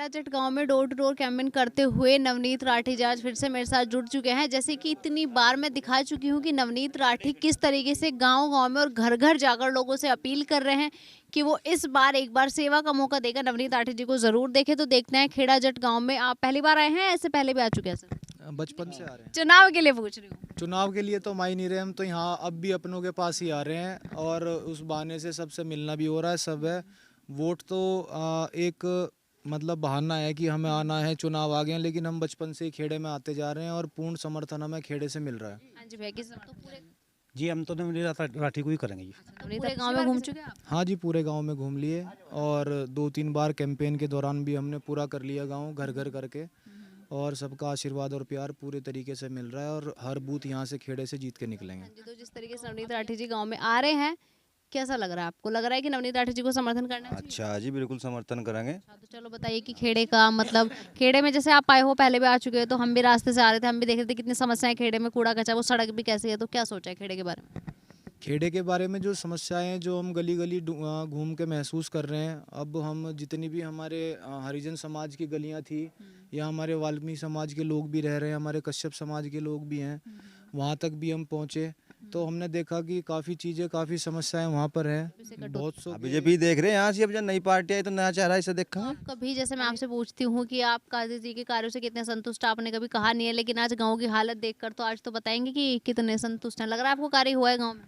खेड़ाजट गांव में door to door campaign करते हुए नवनीत राठी जी आज फिर से मेरे साथ जुड़ चुके हैं। जैसे कि इतनी बार मैं दिखा चुकी हूँ कि नवनीत राठी किस तरीके से गांव-गांव में और घर-घर जाकर लोगों से अपील कर रहे हैं कि वो इस बार एक बार सेवा का मौका देकर नवनीत राठी जी को जरूर देखें। तो देखते हैं खेड़ाजट गाँव में आप पहली बार आए हैं, ऐसे पहले भी आ चुके हैं सर? बचपन से आ रहे हैं। चुनाव के लिए पूछ रही हूँ। चुनाव के लिए तो हम आ ही नहीं रहे, हम तो यहाँ अब भी अपनों के पास ही आ रहे हैं और उस बहाने से सबसे मिलना भी हो रहा है। सब है वोट तो एक मतलब बहाना है कि हमें आना है, चुनाव आ गए हैं, लेकिन हम बचपन से ही खेड़े में आते जा रहे हैं और पूर्ण समर्थन हमें खेड़े से मिल रहा है। हाँ जी भैया, किस तो पूरे जी हम तो नवनीत राठी को ही करेंगे जी। पूरे गाँव में घूम चुके हैं आप? हाँ जी, पूरे गांव में घूम लिए और 2-3 बार कैंपेन के दौरान भी हमने पूरा कर लिया गांव घर घर करके, और सबका आशीर्वाद और प्यार पूरे तरीके से मिल रहा है और हर बूथ यहाँ से खेड़े से जीत के निकलेंगे। जी, तो जिस तरीके से नवनीत राठी जी गांव में आ रहे हैं, कैसा लग रहा है आपको? लग रहा है कि नवनीत राठी जी को समर्थन करना चाहिए? अच्छा जी, बिल्कुल समर्थन करेंगे। अच्छा, तो चलो बताइए कि खेड़े का मतलब खेड़े में जैसे आप आए हो, पहले भी आ चुके हो, तो हम भी रास्ते से आ रहे थे, हम भी देख रहे थे कितनी समस्याएं खेड़े में, कूड़ा कचरा, वो सड़क भी कैसी है, तो क्या सोचा है खेड़े के बारे में? खेड़े के बारे में जो समस्याएं हैं, जो हम गली गली घूम के महसूस कर रहे हैं, अब हम जितनी भी हमारे हरिजन समाज की गलियां थी या हमारे वाल्मीकि समाज के लोग भी रह रहे हैं, हमारे कश्यप समाज के लोग भी हैं, वहाँ तक भी हम पहुँचे तो हमने देखा कि काफ़ी चीज़ें, काफ़ी समस्याएं वहाँ पर हैं। बहुत सौ बीजेपी देख रहे हैं यहाँ से, अब जब नई पार्टी आई तो नया चेहरा इसे देखा है। आप कभी, जैसे मैं आपसे पूछती हूँ कि आप काजी जी के कार्यों से कितने संतुष्ट, आपने कभी कहा नहीं है, लेकिन आज गाँव की हालत देखकर तो आज तो बताएंगे कि कितने संतुष्ट हैं। लग रहा है आपको कार्य हुआ है गाँव में?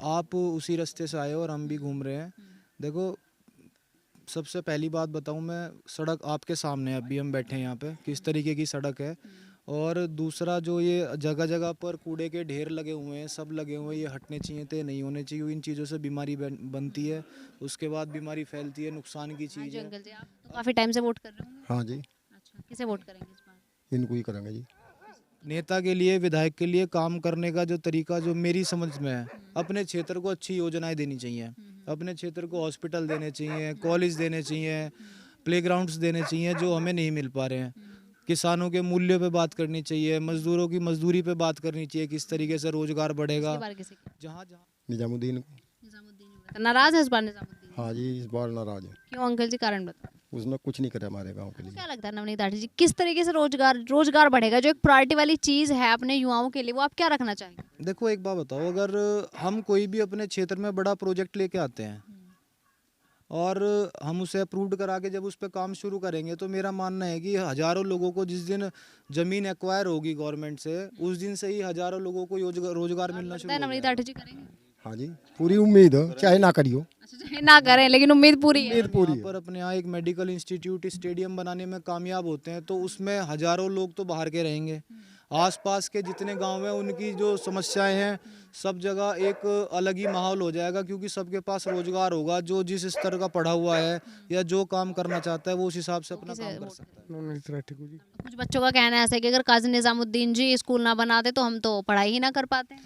आप उसी रास्ते से आए हो और हम भी घूम रहे हैं। देखो, सबसे पहली बात बताऊं मैं, सड़क आपके सामने है, अभी हम बैठे हैं यहाँ पे, किस तरीके की सड़क है। और दूसरा, जो ये जगह जगह पर कूड़े के ढेर लगे हुए हैं, सब लगे हुए हैं, ये हटने चाहिए थे, नहीं होने चाहिए। इन चीज़ों से बीमारी बनती है, उसके बाद बीमारी फैलती है, नुकसान की हाँ चीज़ जी है। अंकल जी, आप तो काफी टाइम से वोट कर रहे होंगे। हाँ जी, अच्छा, किसे वोट करेंगे इस बार? इनको ही करेंगे जी। नेता के लिए, विधायक के लिए काम करने का जो तरीका, जो मेरी समझ में है, अपने क्षेत्र को अच्छी योजनाएं देनी चाहिए, अपने क्षेत्र को हॉस्पिटल देने चाहिए, कॉलेज देने चाहिए, प्लेग्राउंड्स देने चाहिए जो हमें नहीं मिल पा रहे हैं। किसानों के मूल्यों पे बात करनी चाहिए, मजदूरों की मजदूरी पे बात करनी चाहिए, किस तरीके से रोजगार बढ़ेगा। इस बार किसे? जहाँ जहाँ निजामुद्दीन को। निजामुद्दीन नाराज है इस बार निजामुद्दीन? हाँ जी, इस बार नाराज है। क्यों अंकल जी, कारण बताओ। उसने कुछ नहीं करे हमारे गांव के लिए। क्या लगता है नवनीत राठी जी, किस तरीके से रोजगार बढ़ेगा? जो एक प्रायोरिटी वाली चीज है अपने युवाओं के लिए, वो आप क्या रखना चाहेंगे? देखो, एक बात बताओ, अगर हम कोई भी अपने क्षेत्र में बड़ा प्रोजेक्ट लेके आते हैं और हम उसे अप्रूव्ड करा के जब उस पर काम शुरू करेंगे, तो मेरा मानना है कि हज़ारों लोगों को जिस दिन ज़मीन एक्वायर होगी गवर्नमेंट से, उस दिन से ही हज़ारों लोगों को रोजगार मिलना शुरू हो नवनीत जाएगा। राठी जी करेंगे? हाँ जी, पूरी उम्मीद है, चाहे ना करियो। अच्छा, चाहे ना करें लेकिन उम्मीद पूरी है। उम्मीद पूरी यहाँ पर अपने यहाँ एक मेडिकल इंस्टीट्यूट, स्टेडियम बनाने में कामयाब होते हैं, तो उसमें हज़ारों लोग तो बाहर के रहेंगे। आसपास के जितने गांव हैं, उनकी जो समस्याएं हैं, सब जगह एक अलग ही माहौल हो जाएगा, क्योंकि सबके पास रोजगार होगा। जो जिस स्तर का पढ़ा हुआ है या जो काम करना चाहता है, वो उस हिसाब से अपना काम कर सकता है। नवनीत राठी को जी। कुछ बच्चों का कहना है ऐसा कि अगर काजी निजामुद्दीन जी स्कूल ना बनाते तो हम तो पढ़ाई ही ना कर पाते।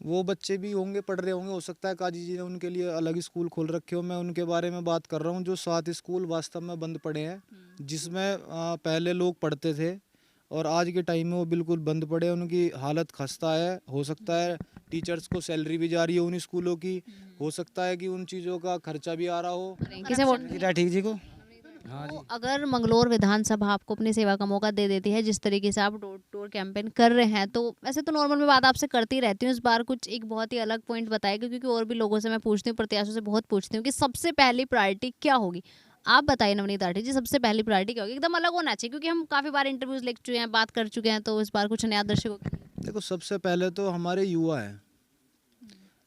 वो बच्चे भी होंगे, पढ़ रहे होंगे, हो सकता है काजी जी ने उनके लिए अलग स्कूल खोल रखे हो। मैं उनके बारे में बात कर रहा हूँ। जो 7 स्कूल वास्तव में बंद पड़े हैं, जिसमें पहले लोग पढ़ते थे, और आज के टाइम में वो बिल्कुल बंद पड़े हैं। उनकी हालत खस्ता है। हो सकता है टीचर्स को सैलरी भी जा रही है उन स्कूलों की, हो सकता है कि उन चीज़ों का खर्चा भी आ रहा हो। किसे वोट? राठी जी को। तो अगर मंगलौर विधानसभा आपको अपनी सेवा का मौका दे देती है, जिस तरीके से आप डोर टू डोर कैंपेन कर रहे हैं, तो वैसे तो नॉर्मल में बात आपसे करती रहती हूँ, इस बार कुछ एक बहुत ही अलग पॉइंट बताएगा, क्योंकि और भी लोगों से मैं पूछती हूँ, प्रत्याशियों से बहुत पूछती हूँ कि सबसे पहली प्रायोरिटी क्या होगी। आप बताइए नवनीत राठी जी, सबसे पहली प्रायोरिटी क्या होगी? एकदम अलग होना चाहिए, क्योंकि हम काफी बार इंटरव्यूज ले चुके हैं, बात कर चुके हैं, तो इस बार कुछ नया दर्शकों के लिए। देखो, सबसे पहले तो हमारे युवा हैं,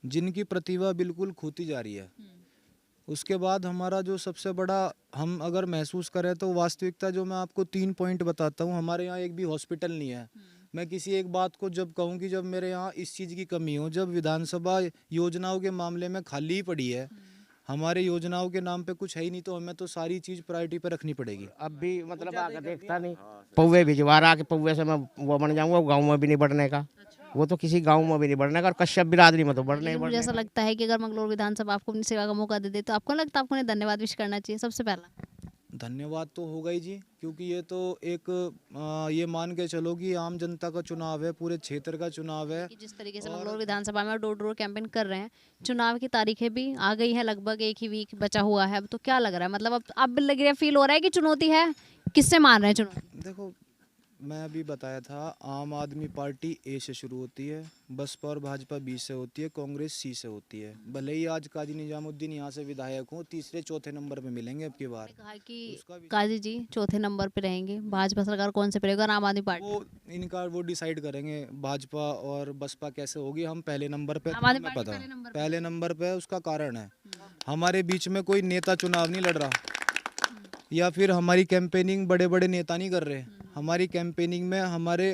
जिनकी प्रतिभा बिल्कुल खोती जा रही है। उसके बाद हमारा जो सबसे बड़ा, हम अगर महसूस करें तो वास्तविकता, जो मैं आपको 3 पॉइंट बताता हूँ, हमारे यहाँ एक भी हॉस्पिटल नहीं है। मैं किसी एक बात को जब कहूँ कि जब मेरे यहाँ इस चीज़ की कमी हो, जब विधानसभा योजनाओं के मामले में खाली ही पड़ी है, हमारे योजनाओं के नाम पे कुछ है ही नहीं, तो हमें तो सारी चीज़ प्रायोरिटी पे रखनी पड़ेगी। अब भी मतलब आके देखता नहीं, पौवे भिजवा रहा कि पौवे से मैं वो बन जाऊंगा, गाँव में भी नहीं बढ़ने का। वो तो किसी गांव में भी नहीं बढ़ने का, और कश्यप बिरादरी में तो बढ़ने ही लेकिन मुझे बढ़ने ऐसा का। लगता है कि अगर मंगलौर विधानसभा आपको अपनी सेवा का मौका दे दे, तो आपको लगता है आपको उन्हें धन्यवाद विश करना चाहिए सबसे पहला? धन्यवाद तो होगा ही जी, क्योंकि ये तो एक ये मान के चलो कि आम जनता का चुनाव है, पूरे क्षेत्र का चुनाव है। कि जिस तरीके से मंगलौर विधानसभा में डोर टू डोर कैंपेन कर रहे हैं, चुनाव की तारीखें भी आ गई है, लगभग एक ही वीक बचा हुआ है। अब तो क्या लग रहा है, मतलब अब लग रहा है, फील हो रहा है कि चुनौती है? किससे मान रहे हैं चुनौती? देखो, मैं अभी बताया था, आम आदमी पार्टी ए से शुरू होती है, बसपा और भाजपा बी से होती है, कांग्रेस सी से होती है। भले ही आज काजी निजामुद्दीन यहाँ से विधायक हो, तीसरे चौथे नंबर पे मिलेंगे अब की बार। कहा कि काजी जी चौथे नंबर पे रहेंगे, भाजपा सरकार कौन से पे रहेगा और आम आदमी पार्टी? वो इनका वो डिसाइड करेंगे, भाजपा और बसपा कैसे होगी। हम पहले नंबर पे, आम आदमी हमें पार्टी पता पहले नंबर पे। पहले नंबर पे है। उसका कारण है, हमारे बीच में कोई नेता चुनाव नहीं लड़ रहा, या फिर हमारी कैंपेनिंग बड़े बड़े नेता नहीं कर रहे। हमारी कैंपेनिंग में हमारे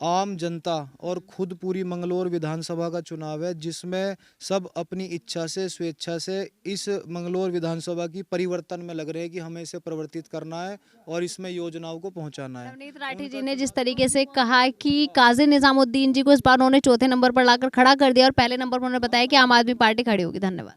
आम जनता और खुद पूरी मंगलौर विधानसभा का चुनाव है, जिसमें सब अपनी इच्छा से, स्वेच्छा से इस मंगलौर विधानसभा की परिवर्तन में लग रहे हैं कि हमें इसे परिवर्तित करना है और इसमें योजनाओं को पहुंचाना है। नवनीत राठी जी ने जिस तरीके से कहा कि काजी निजामुद्दीन जी को इस बार उन्होंने चौथे नंबर पर लाकर खड़ा कर दिया और पहले नंबर पर उन्होंने बताया कि आम आदमी पार्टी खड़ी होगी। धन्यवाद।